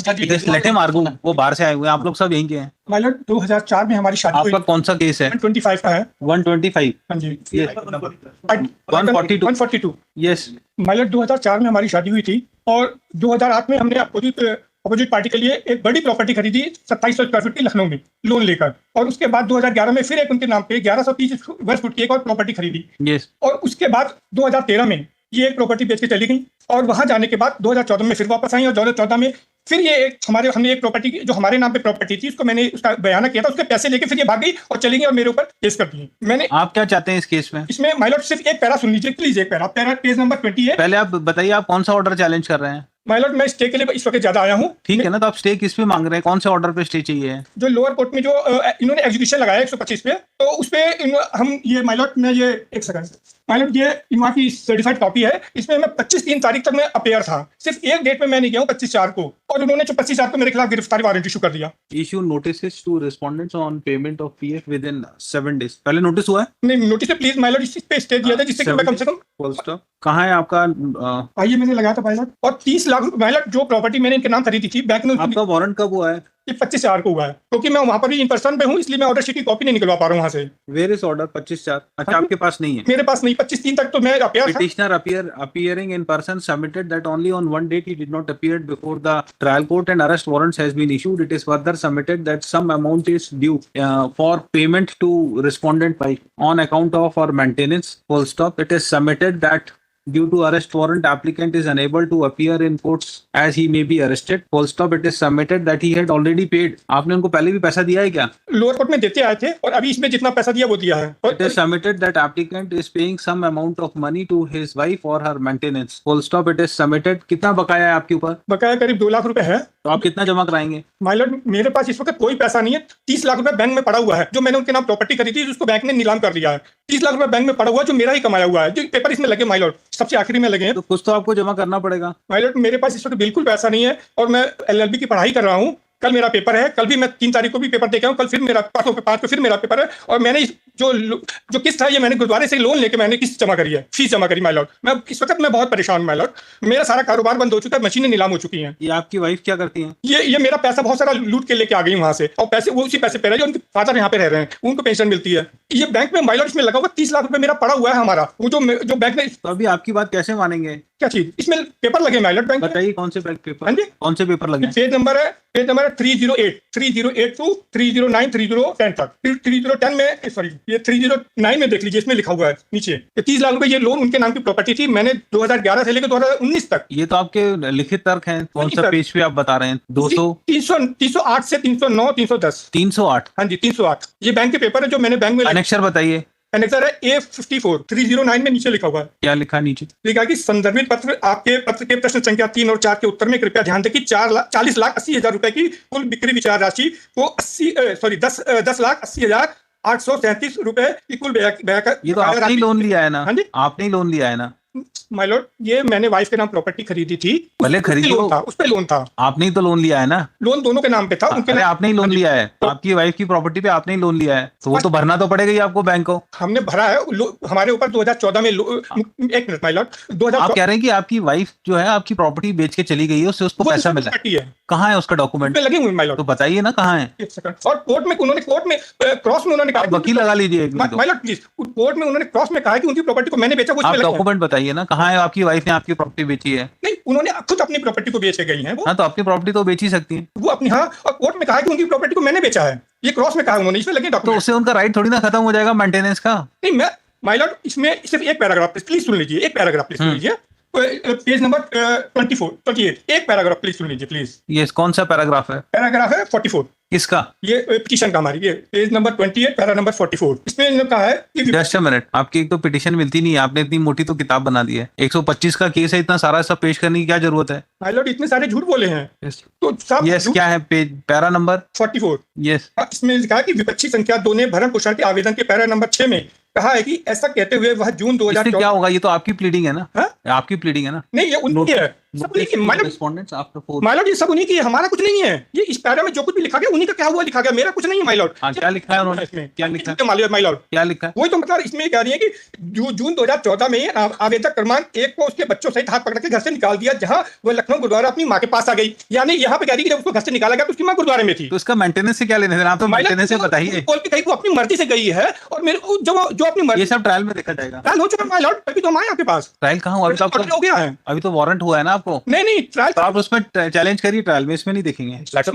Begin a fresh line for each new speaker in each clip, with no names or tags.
लटे मार्गू वो बाहर से आए हुए हैं, आप लोग सब यहीं के हैं।
माइलॉर्ड 2004 में हमारी शादी हुई।
आपका कौन सा केस है?
125 का है।
125।
हाँ जी।
142।
142।
यस।
माइलॉर्ड 2004 में हमारी शादी हुई थी और 2008 में हमने अपोजिट पार्टी के लिए एक बड़ी प्रॉपर्टी खरीदी 2700 स्क्वायर फीट की लखनऊ में लोन लेकर, और उसके बाद 2011 में फिर एक उनके नाम पे 1130 वर्ग फुट की एक और प्रॉपर्टी खरीदी।
यस।
और उसके बाद 2013 में ये एक प्रॉपर्टी बेच के चली गई, और वहां जाने के बाद 2014 में फिर वापस आई, और 2014 में फिर ये एक हमने एक प्रॉपर्टी जो हमारे नाम पे प्रॉपर्टी थी उसको मैंने उसका बयाना किया था, उसके पैसे लेके फिर ये भाग गई और चली गई और मेरे ऊपर केस कर दिए। मैंने
आप क्या चाहते हैं इस केस में?
इसमें माइलॉर्ड सिर्फ एक पैरा सुन लीजिए प्लीज, एक पैरा पेज नंबर 20 है।
पहले आप बताइए आप कौन सा ऑर्डर चैलेंज कर रहे हैं?
माइलॉर्ड मैं स्टे के लिए इस वक्त ज्यादा आया हूँ।
ठीक है ना, तो आप स्टे किस पे मांग रहे हैं? कौन से ऑर्डर पे स्टे चाहिए?
जो लोअर कोर्ट में जो इन्होंने एग्जीक्यूशन लगाया 125 पे, तो उस पे हम ये माइलॉर्ड में ये एक सेकंड माइलॉर्ड ये वहाँ की सर्टिफाइड कॉपी है। इसमें मैं 25/3 तारीख तक मैं अपेयर था, सिर्फ एक डेट में मैं नहीं गया हूँ 25/4 को, और उन्होंने जो 25/4 को मेरे खिलाफ गिरफ्तारी वारंट इशू कर दिया।
Issue notice to respondents on payment of PF within 7 days. पहले नोटिस हुआ है?
नहीं, नोटिस है प्लीज माइलॉर्ड, इस पे स्टे दिया था जिससे कि मैं कम से कम।
Full stop. कहाँ है आपका?
आइए मैंने लगाया था माइलॉर्ड, और 30 लाख माइलॉर्ड जो प्रॉपर्टी मैंने इनके नाम खरीदी थी बैंक में।
आपका वारंट कब हुआ है?
ये 25/4 को हुआ है, क्योंकि मैं वहाँ पर भी इन पर्सन पे हूँ, इसलिए मैं ऑर्डर शीट की कॉपी नहीं निकलवा पा रहा हूँ वहाँ से।
Where is order 25/4? अच्छा, आपके पास नहीं है?
मेरे पास नहीं, 25/3 तक तो मैं अपेयर था।
Petitioner appearing in person submitted that only on one date he did not appear before the trial court and arrest warrants has been issued. It is further submitted that some amount is due for payment to respondent by on account of or maintenance. Full stop. It is submitted that due to arrest warrant applicant is unable to appear in courts as he may be arrested. Full stop. It is submitted that he had already paid. आपने उनको पहले भी पैसा दिया है क्या?
Lower court में देते आए थे और अभी इसमें जितना पैसा दिया वो दिया है।
It is submitted that applicant is paying some amount of money to his wife for her maintenance. Full stop. It is submitted. कितना बकाया है आपके ऊपर?
बकाया करीब 2 लाख रुपए है।
तो आप कितना जमा कराएंगे?
माइलॉर्ड मेरे पास इस वक्त कोई पैसा नहीं है। 30 लाख रुपए बैंक में पड़ा हुआ है, जो मैंने उनके नाम प्रॉपर्टी खरीदी थी उसको बैंक ने नीलाम कर दिया है। 30 लाख रुपए बैंक में पड़ा हुआ है जो मेरा ही कमाया हुआ है, जो पेपर इसमें लगे माइलॉर्ड सबसे आखिरी में लगे हैं।
तो कुछ तो आपको जमा करना पड़ेगा।
माइलॉर्ड मेरे पास इस वक्त बिल्कुल पैसा नहीं है, और मैं LLB की पढ़ाई कर रहा हूँ। कल मेरा पेपर है, कल भी मैं 3 तारीख को भी पेपर देके आऊँ, कल फिर मेरा 5 को फिर मेरा पेपर है, और मैंने जो किस्त है ये मैंने गुरुद्वारे से लोन लेके मैंने किस्त जमा करी है, फीस जमा करी माइलॉर्ड। मैं इस वक्त मैं बहुत परेशान हूँ माइलॉर्ड, मेरा सारा कारोबार बंद हो चुका है, मशीनें नीलाम हो चुकी हैं।
ये आपकी वाइफ क्या करती हैं?
ये मेरा पैसा बहुत सारा लूट के लेके आ गई वहां से, और पैसे वो उसी पैसे पे रहे जो उनके फादर यहाँ पे रह रहे हैं, उनको पेंशन मिलती है। ये बैंक में माइलॉर्ड इसमें लगा हुआ 30 लाख रुपए मेरा पड़ा हुआ है हमारा, वो जो बैंक ने।
तो अभी आपकी बात कैसे मानेंगे?
क्या चीज? इसमें पेपर लगे माइलॉर्ड बैंक।
बताइए कौन से पेपर?
हाँ जी,
कौन से पेपर लगे?
पेज नंबर है 308 to 309 3010 तक। 3010 में सॉरी ये 309 में देख लीजिए, इसमें लिखा हुआ है नीचे। ये 30 लाख रुपए ये लोन उनके नाम की प्रॉपर्टी थी, मैंने 2011 से लेकर 2019 तक।
ये तो आपके लिखित तर्क हैं। कौन सा पेज पे आप बता रहे हैं?
308 से 309 310
308।
हाँ जी 308। ये बैंक के पेपर है जो मैंने बैंक में।
अनेक्सर बताइए।
अनेक्सर है A54 309 में नीचे लिखा हुआ है।
क्या लिखा नीचे?
लिखा कि संदर्भित पत्र आपके पत्र के प्रश्न संख्या 3 और 4 के उत्तर में कृपया ध्यान दें कि 40,80,000 रुपए की कुल बिक्री विचार राशि को 10,80,837 रुपए की कुल
ये तो आपने ही लोन लिया है ना?
हाँ जी,
आपने ही लोन लिया है ना?
माय लॉर्ड ये मैंने वाइफ के नाम प्रॉपर्टी खरीदी थी,
भले खरीदी
लोन था, उस पे लोन था।
आपने ही तो लोन लिया है ना?
लोन दोनों के नाम पे था। उनके
आपने ही लोन लिया है, आपकी वाइफ की प्रॉपर्टी पे आपने ही लोन लिया है, तो वो तो भरना तो पड़ेगा ही आपको बैंक को।
हमने भरा है हमारे ऊपर 2014 में। एक मिनट माय लॉर्ड,
आप कह रहे हैं कि आपकी वाइफ जो है आपकी प्रॉपर्टी बेच के चली गई है, उससे उसको पैसा मिला है। कहाँ है उसका डॉक्यूमेंट?
लगे हुए माय लॉर्ड,
तो बताइए ना कहाँ है।
एक सेकंड। और कोर्ट में क्रॉस में उन्होंने कहा,
वकील लगा लीजिए
माय लॉर्ड प्लीज। कोर्ट में उन्होंने क्रॉस में कहा कि उनकी प्रॉपर्टी को मैंने बेचा।
आप डॉक्यूमेंट बताइए ना, कहाँ है आपकी वाइफ ने आपकी प्रॉपर्टी बेची है?
नहीं, उन्होंने खुद अपनी प्रॉपर्टी को बेच के गई हैं।
हाँ, तो अपनी प्रॉपर्टी तो बेच ही सकती है
वो अपनी। हाँ, और कोर्ट में कहा कि उनकी प्रॉपर्टी को मैंने बेचा है, ये क्रॉस में कहा उन्होंने, इसमें लगे डॉक्यूमेंट।
तो उससे उनका राइट थोड़ी ना खत्म हो जाएगा मेंटेनेंस का।
नहीं, मैं माय लॉर्ड इसमें सिर्फ एक पैराग्राफ प्लीज सुन लीजिए, एक पैराग्राफ प्लीज सुन लीजिए। पेज नंबर 28 एक पैराग्राफ प्लीज सुन लीजिए प्लीज।
ये कौन सा पैराग्राफ है?
पैराग्राफ है 44।
किसका?
ये पिटीशन का हमारी, ये पेज नंबर 28 पैरा नंबर 44। इसमें इन्होंने कहा है कि
जस्ट अ मिनट, आपकी एक तो पिटीशन मिलती नहीं है, आपने इतनी मोटी तो किताब बना दी है। 125 का केस है, इतना सारा सब पेश करने की क्या जरूरत है?
माय लॉर्ड इतने सारे झूठ बोले हैं। तो सब
यस, क्या है पेज पैरा नंबर
44?
यस,
इसमें लिखा है कि विपक्षी संख्या 2 ने भरण पोषण के आवेदन के पैरा नंबर 6 में कहा है कि ऐसा कहते हुए वह जून 2014।
क्या होगा? ये तो आपकी प्लीडिंग है ना?
हा?
आपकी प्लीडिंग है ना?
नहीं, ये उनकी है। सब उन्हीं की माइलॉर्ड,
Respondents after 4.
माइलॉर्ड ये सब उन्हीं की है, हमारा कुछ नहीं है। ये इस पैरा में जो कुछ भी लिखा गया उन्हीं का क्या हुआ लिखा गया, मेरा कुछ नहीं है माइलॉर्ड।
हाँ, क्या लिखा है उन्होंने?
इसमें
क्या लिखा है?
माइलॉर्ड
क्या लिखा है?
वही तो मतलब इसमें कह रही है कि जून 2014 में आवेदक क्रमांक 1 को उसके बच्चों सहित हाथ पकड़ के घर से निकाल दिया, जहां वह लखनऊ गुरुद्वारा अपनी मां के पास आ गई। यानी यहाँ पे कह रही है कि जब उसको घर से निकाला गया तो उसकी मां गुरुद्वारे में थी।
तो इसका मेंटेनेंस से क्या लेने देना? आप तो मेंटेनेंस से बताइए।
बोल के कहीं वो अपनी मर्जी से गई है और मेरे जो अपनी मर्जी,
ये सब ट्रायल में देखा जाएगा।
ट्रायल हो चुका है माइलॉर्ड, अभी तो हम आए आपके पास।
ट्रायल कहाँ हुआ? अभी तो
ऑर्डर हो गया है।
अभी तो वारंट हुआ है ना आपको।
नहीं ट्रायल
तो आप उसमें चैलेंज करिए, ट्रायल में, इसमें नहीं देखेंगे।
एग्जीक्यूशन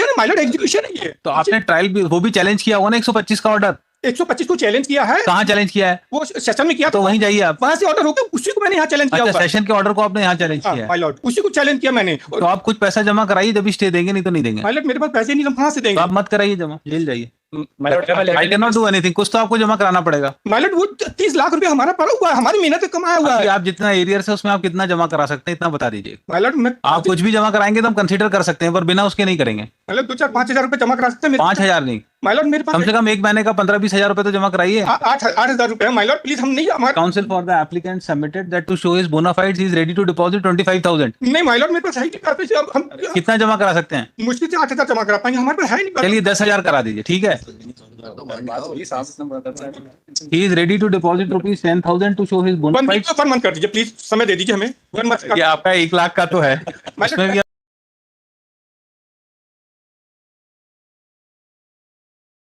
है माइलॉर्ड, एग्जीक्यूशन है ये।
तो आपने ट्रायल भी, वो भी चैलेंज किया होगा ना 125 का ऑर्डर?
125 को चैलेंज किया है।
कहाँ चैलेंज किया है?
वो सेशन में किया
तो वहीं जाइए आप।
वहां से ऑर्डर हो गया, उसी को मैंने यहाँ चैलेंज किया
अच्छा,
हुआ है।
सेशन के ऑर्डर को आपने यहाँ चैलेंज किया है।
माय लॉर्ड, उसी को चैलेंज किया मैंने।
तो आप कुछ पैसा जमा कराइए, जब स्टे देंगे, नहीं तो नहीं देंगे।
माय लॉर्ड मेरे पास पैसे नहीं, हम कहाँ से
तो
देंगे?
आप मत कराइए जमा, जेल जाइए। I can not do anything, कुछ तो आपको जमा कराना पड़ेगा।
माय लॉर्ड वो 30 लाख रुपए हमारा पड़ा हुआ है, हमारी मेहनत से कमाया हुआ है।
आप जितना एरियर है उसमें आप कितना जमा करा सकते हैं, इतना बता दीजिए।
माय लॉर्ड मैं
आप कुछ भी जमा कराएंगे तो हम कंसीडर कर सकते हैं, पर बिना उसके नहीं करेंगे।
मतलब 2-4-5 हजार रुपए जमा करा सकते हैं।
5,000 नहीं,
माय लॉर्ड मेरे पास
कम से कम एक महीने का 15-20 हजार रुपए तो जमा कराइए।
8,000 रुपए है माय लॉर्ड, प्लीज। हम नहीं हमारे
council for the applicant submitted that to show his bona fides he is ready to deposit 25,000।
नहीं माय लॉर्ड, मेरे पास है ही नहीं पैसे। अब हम
कितना जमा करा सकते हैं?
मुश्किल से 8,000 जमा करा पाएंगे, हमारे पास है नहीं पैसे।
चलिए 10,000 करा दीजिए, ठीक है। He is ready to deposit ₹10,000 to show his bona fides.
1 month कर दीजिए प्लीज, समय दे दीजिए हमें 1 मंथ।
ये आपका 1 लाख का तो है, उसमें भी